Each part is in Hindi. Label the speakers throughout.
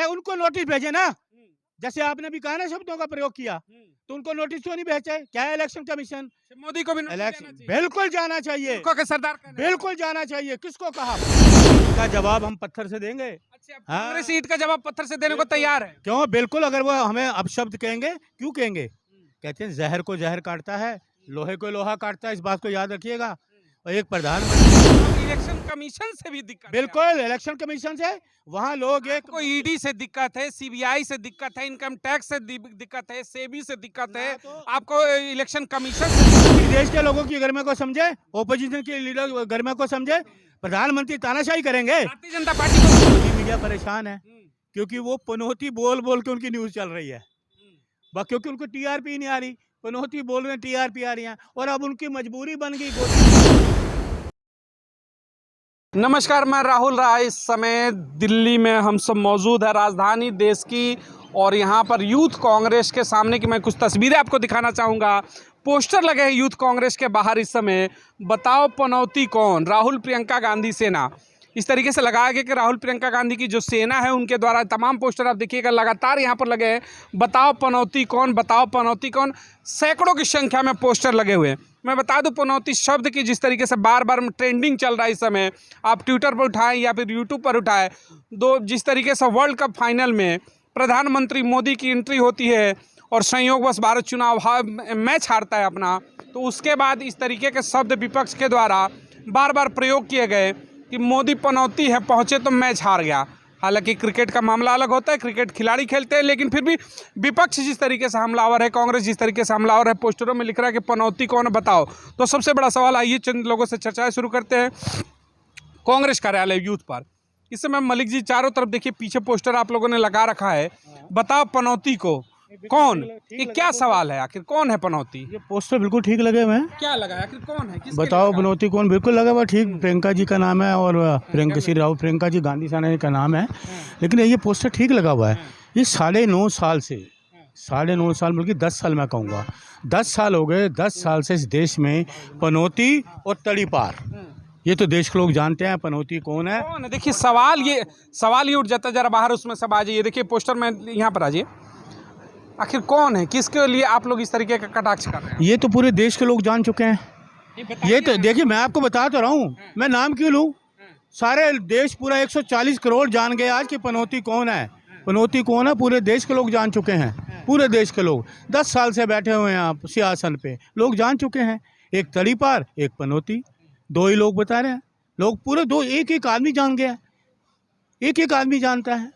Speaker 1: उनको नोटिस भेजे ना, जैसे आपने भी कहा ना शब्दों का प्रयोग किया, तो उनको नोटिस क्यों नहीं भेजे? क्या है इलेक्शन कमीशन?
Speaker 2: मोदी को भी नोटिस देना
Speaker 1: इलेक्शन
Speaker 2: चाहिए।
Speaker 1: बिल्कुल जाना चाहिए,
Speaker 2: मूर्खों के सरदार कहने लगे।
Speaker 1: बिल्कुल जाना चाहिए। किसको कहा? का जवाब हम पत्थर से देंगे।
Speaker 2: अच्छा,
Speaker 1: हाँ।
Speaker 2: कांग्रेस ईंट का जवाब पत्थर से देने को तैयार है।
Speaker 1: क्यों? बिल्कुल। अगर वो हमें अपशब्द कहेंगे, क्यों कहेंगे? कहते हैं जहर को जहर काटता है, लोहे को लोहा काटता है। इस बात को याद रखिएगा। और एक प्रधानमंत्री,
Speaker 2: इलेक्शन कमीशन से भी दिक्कत है।
Speaker 1: बिल्कुल इलेक्शन कमीशन से वहाँ लोग एक
Speaker 2: आपको ईडी से दिक्कत है, सीबीआई से दिक्कत है, इनकम टैक्स से दिक्कत है, सेबी से दिक्कत है, आपको इलेक्शन कमीशन से।
Speaker 1: देश के लोगों की गर्मी को समझे, ओपोजिशन के लीडर गर्मी को समझे। प्रधानमंत्री तानाशाही करेंगे।
Speaker 2: भारतीय जनता पार्टी को
Speaker 1: मीडिया परेशान है क्योंकि वो पनौती बोल बोल के उनकी न्यूज चल रही है, क्योंकि उनको टीआरपी नहीं आ रही। पनौती बोल रहे हैं, टीआरपी आ रही है, और अब उनकी मजबूरी बन गई।
Speaker 2: नमस्कार, मैं राहुल राय। इस समय दिल्ली में हम सब मौजूद है, राजधानी देश की, और यहाँ पर यूथ कांग्रेस के सामने की मैं कुछ तस्वीरें आपको दिखाना चाहूँगा। पोस्टर लगे हैं यूथ कांग्रेस के बाहर इस समय। बताओ पनौती कौन? राहुल प्रियंका गांधी सेना, इस तरीके से लगाया गया कि राहुल प्रियंका गांधी की जो सेना है उनके द्वारा तमाम पोस्टर आप देखिएगा लगातार यहाँ पर लगे हैं। बताओ पनौती कौन, बताओ पनौती कौन, सैकड़ों की संख्या में पोस्टर लगे हुए हैं। मैं बता दूं, पनौती शब्द की जिस तरीके से बार बार ट्रेंडिंग चल रहा है इस समय, आप ट्विटर पर उठाएं या फिर यूट्यूब पर उठाएं, जिस तरीके से वर्ल्ड कप फाइनल में प्रधानमंत्री मोदी की एंट्री होती है और संयोगवश भारत चुनाव मैच हारता है अपना, तो उसके बाद इस तरीके के शब्द विपक्ष के द्वारा बार बार प्रयोग किए गए कि मोदी पनौती है, पहुँचे तो मैच हार गया। हालांकि क्रिकेट का मामला अलग होता है, क्रिकेट खिलाड़ी खेलते हैं, लेकिन फिर भी विपक्ष जिस तरीके से हमलावर है, कांग्रेस जिस तरीके से हमलावर है, पोस्टरों में लिख रहा है कि पनौती कौन है बताओ। तो सबसे बड़ा सवाल, आइए चंद लोगों से चर्चाएं शुरू करते हैं। कांग्रेस कार्यालय यूथ पार्क, इस समय मलिक जी चारों तरफ देखिए पीछे पोस्टर आप लोगों ने लगा रखा है। बताओ पनौती को कौन? ये क्या सवाल है, आखिर कौन है पनौती?
Speaker 1: ये पोस्टर बिल्कुल ठीक लगे हुए हैं।
Speaker 2: क्या लगा, आखिर कौन है?
Speaker 1: बताओ पनौती कौन, बिल्कुल लगा हुआ ठीक। प्रियंका जी का नाम है, और प्रियंका श्री राहुल प्रियंका जी गांधी सेना का नाम है। लेकिन ये पोस्टर ठीक लगा हुआ है। ये 9.5 साल से, 9.5 साल बल्कि 10 साल मैं कहूँगा, 10 साल हो गए। 10 साल से इस देश में पनौती और तड़ी पार, ये तो देश के लोग जानते हैं पनौती कौन है।
Speaker 2: कौन है? देखिए सवाल ये उठ जाता है, जरा बाहर उसमें सब आ जाइए। देखिए पोस्टर में यहाँ पर आ जाइए, आखिर कौन है, किसके लिए आप लोग इस तरीके का कटाक्ष कर रहे हैं?
Speaker 1: ये तो पूरे देश के लोग जान चुके हैं। ये तो देखिए, मैं आपको बता तो रहा हूँ, मैं नाम क्यों लूँ? सारे देश, पूरा 140 करोड़ जान गए आज कि पनौती कौन है। पनौती कौन है पूरे देश के लोग जान चुके हैं। पूरे देश के लोग 10 साल से बैठे हुए हैं आप सियासन पे, लोग जान चुके हैं। एक तड़ी पार, एक पनौती, दो ही लोग बता रहे हैं। लोग पूरे दो, एक एक आदमी जान गया, एक एक आदमी जानता है।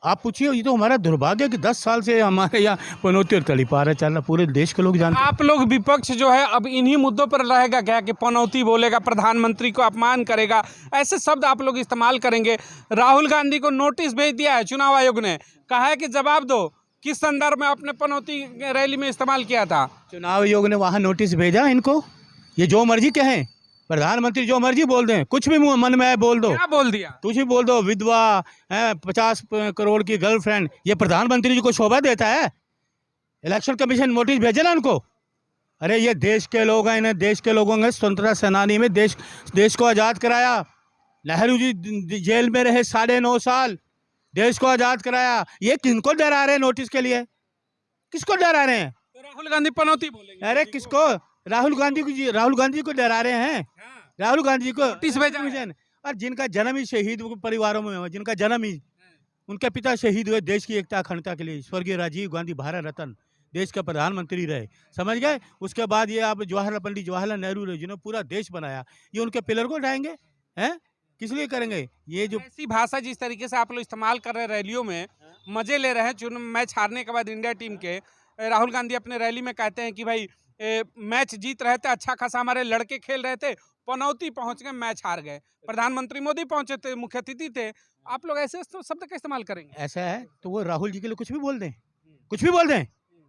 Speaker 1: आप पूछिए, ये तो हमारा दुर्भाग्य है कि 10 साल से हमारे यहाँ पनौती और तड़ी पार है चल रहा, पूरे देश के लोग जानते हैं।
Speaker 2: आप लोग विपक्ष जो है अब इन्हीं मुद्दों पर रहेगा क्या कि पनौती बोलेगा, प्रधानमंत्री को अपमान करेगा, ऐसे शब्द आप लोग इस्तेमाल करेंगे? राहुल गांधी को नोटिस भेज दिया है चुनाव आयोग ने, कहा है कि जवाब दो किस संदर्भ में आपने पनौती रैली में इस्तेमाल किया था।
Speaker 1: चुनाव आयोग ने वहाँ नोटिस भेजा इनको, ये जो मर्जी कहें, प्रधानमंत्री जो मर्जी बोल दें, कुछ भी मन में है बोल दो।
Speaker 2: क्या बोल दिया?
Speaker 1: कुछ भी बोल दो, विधवा है, 50 करोड़ की गर्लफ्रेंड, ये प्रधानमंत्री जी को शोभा देता है? इलेक्शन कमीशन नोटिस भेजे ना उनको। अरे ये देश के लोग हैं, इन्हें देश के लोगों ने स्वतंत्रता सेनानी में देश को आज़ाद कराया। नेहरू जी जेल में रहे 9.5 साल, देश को आज़ाद कराया। ये किनको डरा रहे हैं नोटिस के लिए? किसको डरा रहे हैं?
Speaker 2: तो राहुल गांधी पनौती बोलेंगे?
Speaker 1: अरे किसको? राहुल गांधी को डरा रहे हैं। राहुल गांधी को
Speaker 2: नोटिस भेजा है।
Speaker 1: और जिनका जन्म ही शहीद परिवारों में हुआ, जिनका जन्म ही, उनके पिता शहीद हुए देश की एकता अखंडता के लिए, स्वर्गीय राजीव गांधी भारत रत्न, देश का प्रधानमंत्री रहे, समझ गए? उसके बाद ये आप पंडित जवाहरलाल नेहरू रहे, जिन्होंने पूरा देश बनाया, ये उनके पिलर को उठाएंगे? हैं? किस लिए करेंगे? ये जो
Speaker 2: ऐसी भाषा जिस तरीके से आप लोग इस्तेमाल कर रहे हैं रैलियों में, मजे ले रहे हैं। मैच हारने के बाद इंडिया टीम के राहुल गांधी अपने रैली में कहते हैं कि भाई मैच जीत रहे थे, अच्छा खासा हमारे लड़के खेल रहे थे, पनौती पहुंच गए, मैच हार गए। प्रधानमंत्री मोदी पहुंचे थे, मुख्य अतिथि थे, आप लोग ऐसे शब्द का इस्तेमाल करेंगे?
Speaker 1: ऐसा है तो वो राहुल जी के लिए कुछ भी बोल दें, कुछ भी बोल दें।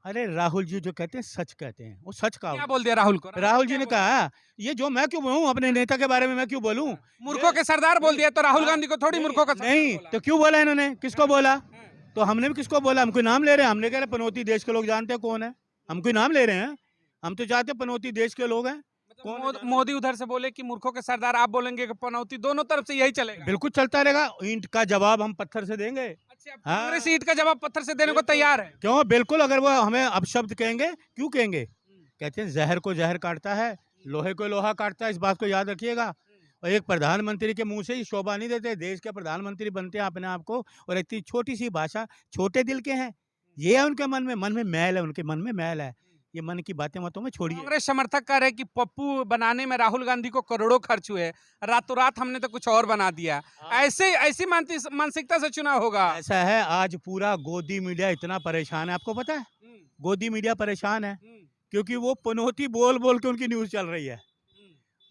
Speaker 1: अरे राहुल जी जो कहते हैं सच कहते हैं, वो सच का।
Speaker 2: क्या बोल दिया राहुल को?
Speaker 1: राहुल जी ने कहा, ये जो मैं क्यों बोलूं, अपने नेता के बारे में मैं क्यों बोलूं?
Speaker 2: मूर्खों के सरदार बोल दिया, तो राहुल गांधी को थोड़ी मूर्खों का सरदार
Speaker 1: नहीं
Speaker 2: बोला।
Speaker 1: तो क्यों बोला इन्होंने? किसको बोला? तो हमने भी किसको बोला? हमको नाम ले रहे हैं, हमने कह रहे पनौती देश के लोग जानते हैं कौन है, हमको नाम ले रहे हैं। हम तो चाहते पनौती देश के लोग हैं।
Speaker 2: मोदी उधर से बोले कि मूर्खों के सरदार, आप बोलेंगे कि पनौती, दोनों तरफ से यही चलेगा?
Speaker 1: बिल्कुल चलता रहेगा। ईंट का जवाब हम पत्थर से देंगे।
Speaker 2: अच्छा, अब
Speaker 1: हाँ।
Speaker 2: कांग्रेस ईंट का जवाब पत्थर से देने को तैयार है।
Speaker 1: क्यों, बिल्कुल। अगर वो हमें अपशब्द कहेंगे, क्यों कहेंगे? कहते हैं जहर को जहर काटता है, लोहे को लोहा काटता है, इस बात को याद रखिएगा। और एक प्रधानमंत्री के मुंह से ही शोभा नहीं देते, देश के प्रधानमंत्री बनते हैं अपने आप को, और इतनी छोटी सी भाषा, छोटे दिल के हैं। ये है उनके मन में मैल है, उनके मन में मैल है। ये मन की बातें मतों में छोड़िए।
Speaker 2: कांग्रेस समर्थक कह रहे हैं कि पप्पू बनाने में राहुल गांधी को करोड़ों खर्च हुए, रातों रात हमने तो कुछ और बना दिया। ऐसे ऐसी मानसिकता से चुनाव होगा।
Speaker 1: ऐसा है, आज पूरा गोदी मीडिया इतना परेशान है, आपको पता है? गोदी मीडिया परेशान है क्योंकि वो पनौती बोल बोल के उनकी न्यूज़ चल रही है।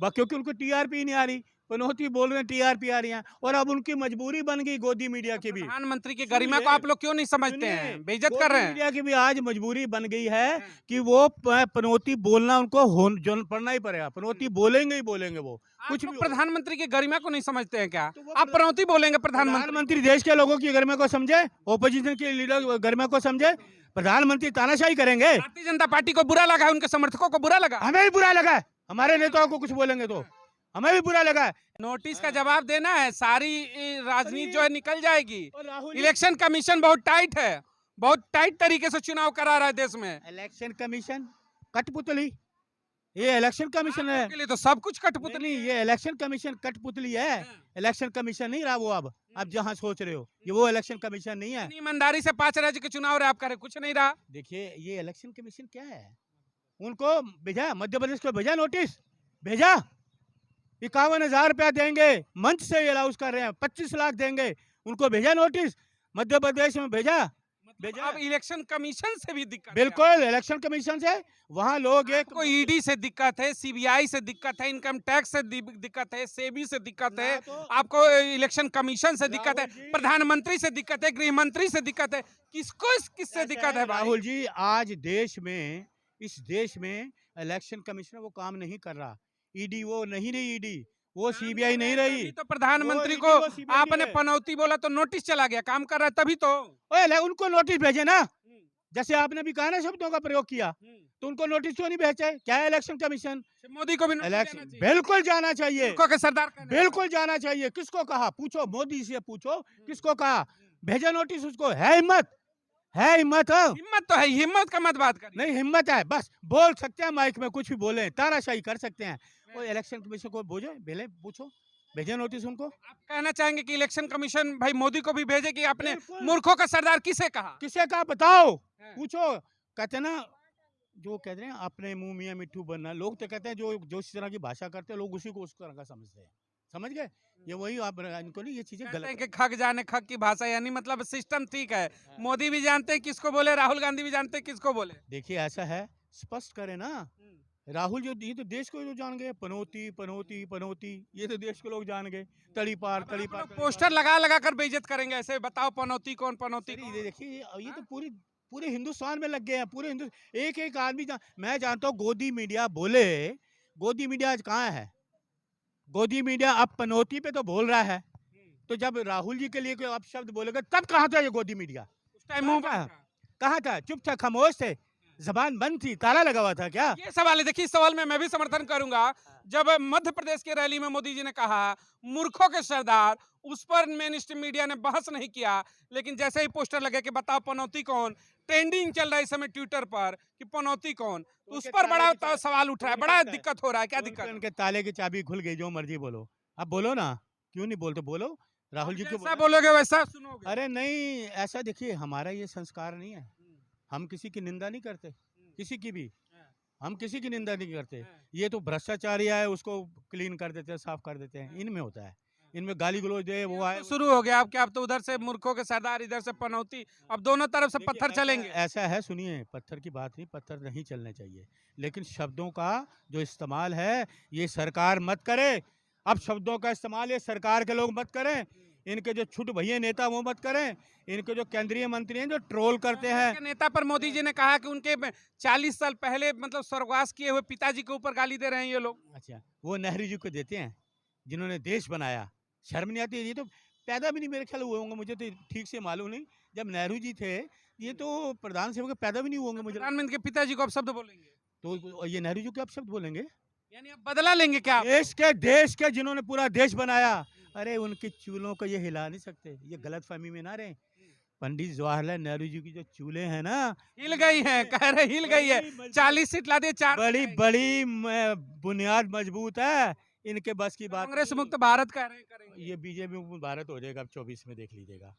Speaker 1: क्योंकि उनको टीआरपी नहीं आ रही, पनौती बोल रहे हैं, टीआरपी आ रही है, और अब उनकी मजबूरी बन गई गोदी मीडिया की भी।
Speaker 2: प्रधानमंत्री की गरिमा को आप लोग क्यों नहीं समझते हैं, बेइज्जत कर रहे हैं?
Speaker 1: मीडिया की भी आज मजबूरी बन गई है कि वो पनौती बोलना उनको पढ़ना ही पड़ेगा। पनौती बोलेंगे ही बोलेंगे वो, कुछ
Speaker 2: आप
Speaker 1: भी
Speaker 2: लोग
Speaker 1: हो।
Speaker 2: प्रधानमंत्री की गरिमा को नहीं समझते हैं क्या?
Speaker 1: तो वो
Speaker 2: आप पनौती बोलेंगे प्रधानमंत्री?
Speaker 1: प्रधानमंत्री देश के लोगों की गरिमा को समझे, ओपोजिशन के लीडर गरिमा को समझे। प्रधानमंत्री तानाशाही करेंगे?
Speaker 2: भारतीय जनता पार्टी को बुरा लगा है, उनके समर्थकों को बुरा लगा?
Speaker 1: हमें भी बुरा लगा है, हमारे नेताओं को कुछ बोलेंगे तो हमें भी बुरा लगा है।
Speaker 2: नोटिस का जवाब देना है, सारी राजनीति जो है निकल जाएगी।
Speaker 1: और राहुल जी-
Speaker 2: इलेक्शन कमीशन बहुत टाइट है, बहुत टाइट तरीके से चुनाव करा रहा है देश में।
Speaker 1: इलेक्शन कमीशन कठपुतली, ये इलेक्शन कमीशन है।
Speaker 2: के लिए तो सब कुछ
Speaker 1: नहीं,
Speaker 2: कठपुतली
Speaker 1: नहीं, ये इलेक्शन कमीशन कठपुतली है। इलेक्शन कमीशन नहीं रहा वो। अब जहां सोच रहे हो, ये वो इलेक्शन कमीशन नहीं है।
Speaker 2: इतनी ईमानदारी से 5 राज्य के चुनाव रहे, आप कह रहे कुछ नहीं रहा।
Speaker 1: देखिए, ये इलेक्शन कमीशन क्या है? उनको भेजा, मध्य प्रदेश को भेजा नोटिस, भेजा 51,000 रुपया देंगे, मंच से ये अलाउंस कर रहे हैं, 25 लाख देंगे, उनको भेजा नोटिस, मध्य प्रदेश में भेजा।
Speaker 2: अब इलेक्शन कमीशन से भी दिक्कत है।
Speaker 1: बिल्कुल, इलेक्शन कमीशन से वहाँ लोग एक
Speaker 2: आपको ईडी से दिक्कत है, सीबीआई से दिक्कत है, इनकम टैक्स से दिक्कत है, सेबी से दिक्कत है,
Speaker 1: ना तो-
Speaker 2: आपको इलेक्शन कमीशन से दिक्कत है,
Speaker 1: राहुल जी-
Speaker 2: प्रधानमंत्री से दिक्कत है, गृह मंत्री से दिक्कत है, किससे दिक्कत है भाई?
Speaker 1: राहुल जी, आज देश में, इस देश में इलेक्शन कमिश्नर वो काम नहीं कर रहा। ईडी वो नहीं रही, ईडी वो सीबीआई नहीं रही।
Speaker 2: तभी तो प्रधानमंत्री
Speaker 1: वो
Speaker 2: को
Speaker 1: ED वो CBI
Speaker 2: आपने
Speaker 1: नहीं है।
Speaker 2: पनौती बोला तो नोटिस चला गया, काम कर रहा है तभी तो।
Speaker 1: उनको नोटिस भेजे ना, जैसे आपने भी कहा ना शब्दों का प्रयोग किया, तो उनको नोटिस क्यों नहीं भेजे? क्या है इलेक्शन कमीशन?
Speaker 2: मोदी को भी नोटिस देना
Speaker 1: इलेक्शन
Speaker 2: चाहिए।
Speaker 1: बिल्कुल जाना चाहिए,
Speaker 2: मूर्खों के सरदार कहने हैं।
Speaker 1: बिल्कुल जाना चाहिए। किसको कहा? पूछो, मोदी से पूछो, किसको कहा? भेजा नोटिस उसको? है हिम्मत? है हिम्मत?
Speaker 2: हिम्मत तो है, हिम्मत का मत बात करिए।
Speaker 1: नहीं, हिम्मत है, बस बोल सकते हैं माइक में, कुछ भी बोले, तानाशाही कर सकते हैं। वो इलेक्शन कमीशन को भेजो, पूछो, भेजे नोटिस उनको।
Speaker 2: आप कहना चाहेंगे कि इलेक्शन कमीशन भाई मोदी को भी भेजे कि आपने
Speaker 1: बिल्कुल।
Speaker 2: मूर्खों का सरदार किसे कहा?
Speaker 1: किसे कहा बताओ,
Speaker 2: हाँ।
Speaker 1: पूछो। कहते हैं ना, जो कहते हैं अपने मुंह मियाँ मिट्ठू बनना, लोग तो कहते हैं जो इस तरह की भाषा करते हैं, लोग उसी को उस तरह का समझते हैं। समझ गए? ये वही, आप इनको नहीं, ये चीजें
Speaker 2: कहते
Speaker 1: गलत
Speaker 2: हैं
Speaker 1: है।
Speaker 2: कि खग जाने खग की भाषा, यानी मतलब सिस्टम ठीक है, मोदी भी जानते हैं किसको बोले, राहुल गांधी भी जानते हैं किसको बोले।
Speaker 1: देखिए, ऐसा है, स्पष्ट करे ना। राहुल जो, ये तो देश को जो जान गए, पनौती पनौती पनौती, ये तो देश के लोग जान गए। तड़ी पार तड़ी पार।
Speaker 2: पोस्टर लगा लगा कर बेइज्जत करेंगे, ऐसे बताओ पनौती कौन, पनौती
Speaker 1: अरे
Speaker 2: कौन?
Speaker 1: ये देखिए, ये तो पूरे हिंदुस्तान में लग गए हैं, पूरे एक एक आदमी मैं जानता हूँ। गोदी मीडिया बोले, गोदी मीडिया आज कहाँ है? गोदी मीडिया अब पनौती पे तो बोल रहा है, तो जब राहुल जी के लिए कोई अपशब्द बोलेगा तब कहाँ था ये गोदी मीडिया?
Speaker 2: उस टाइम मुंह
Speaker 1: कहाँ
Speaker 2: बंद
Speaker 1: था?
Speaker 2: था।
Speaker 1: कहाँ था? चुप था, खामोश थे, जबान बंद थी, ताला लगा हुआ था क्या?
Speaker 2: ये सवाल है, देखिए इस सवाल में मैं भी समर्थन करूंगा। जब मध्य प्रदेश की रैली में मोदी जी ने कहा मूर्खों के सरदार, उस पर मेन स्ट्रीम मीडिया ने बहस नहीं किया, लेकिन जैसे ही पोस्टर लगे कि बताओ पनौती कौन, ट्रेंडिंग चल रहा है इस समय ट्विटर पर कि पनौती कौन, तो उस पर बड़ा सवाल उठ रहा है, बड़ा दिक्कत हो रहा है। क्या दिक्कत है?
Speaker 1: उनके ताले की चाबी खुल गई, जो मर्जी बोलो। अब बोलो ना, क्यों नहीं बोलते? बोलो, राहुल जी क्यों
Speaker 2: जैसा
Speaker 1: बोले?
Speaker 2: बोलोगे वैसा सुनोगे।
Speaker 1: अरे नहीं, ऐसा देखिए, हमारा ये संस्कार नहीं है। हम किसी की निंदा नहीं करते, किसी की भी हम किसी की निंदा नहीं करते। ये तो भ्रष्टाचारी है, उसको क्लीन कर देते हैं, साफ कर देते हैं, इनमें होता है। इनमें गाली गलौज दे वो आए।
Speaker 2: तो शुरू हो गया आपके, आप तो उधर से मूर्खों के सरदार, इधर से पनौती, अब दोनों तरफ से पत्थर चलेंगे।
Speaker 1: ऐसा है, सुनिए, पत्थर की बात नहीं, पत्थर नहीं चलने चाहिए, लेकिन शब्दों का जो इस्तेमाल है ये सरकार मत करे। अब शब्दों का इस्तेमाल ये सरकार के लोग मत करें, इनके जो छुट भैया नेता वो मत करें, इनके जो केंद्रीय मंत्री हैं जो ट्रोल करते हैं।
Speaker 2: के नेता पर मोदी जी ने कहा कि उनके 40 साल पहले मतलब स्वर्गवास किए हुए पिताजी के ऊपर गाली दे रहे हैं ये लोग।
Speaker 1: अच्छा, वो नेहरू जी को देते हैं जिन्होंने देश बनाया। शर्म नहीं आती? ये तो पैदा भी नहीं मेरे ख्याल हुए होंगे, मुझे तो ठीक से मालूम नहीं। जब नेहरू जी थे ये तो प्रधान सेवक पैदा भी नहीं हुए होंगे मुझे।
Speaker 2: प्रधानमंत्री के पिताजी को आप शब्द बोलेंगे,
Speaker 1: तो ये नेहरू जी को आप शब्द बोलेंगे?
Speaker 2: यानी आप बदला लेंगे क्या?
Speaker 1: देश के जिन्होंने पूरा देश बनाया, अरे उनके चूलों को ये हिला नहीं सकते। ये गलत फहमी में ना रहे। पंडित जवाहरलाल नेहरू जी की जो चूल्हे हैं ना,
Speaker 2: हिल गई है, कह रहे हिल गई है। 40 सीट ला दिए, 4
Speaker 1: बड़ी बड़ी बुनियाद मजबूत है, इनके बस की बात
Speaker 2: कांग्रेस
Speaker 1: नहीं।
Speaker 2: मुक्त भारत कह रहे हैं, करेंगे।
Speaker 1: ये बीजेपी मुक्त भारत हो जाएगा अब 24 में, देख लीजिएगा।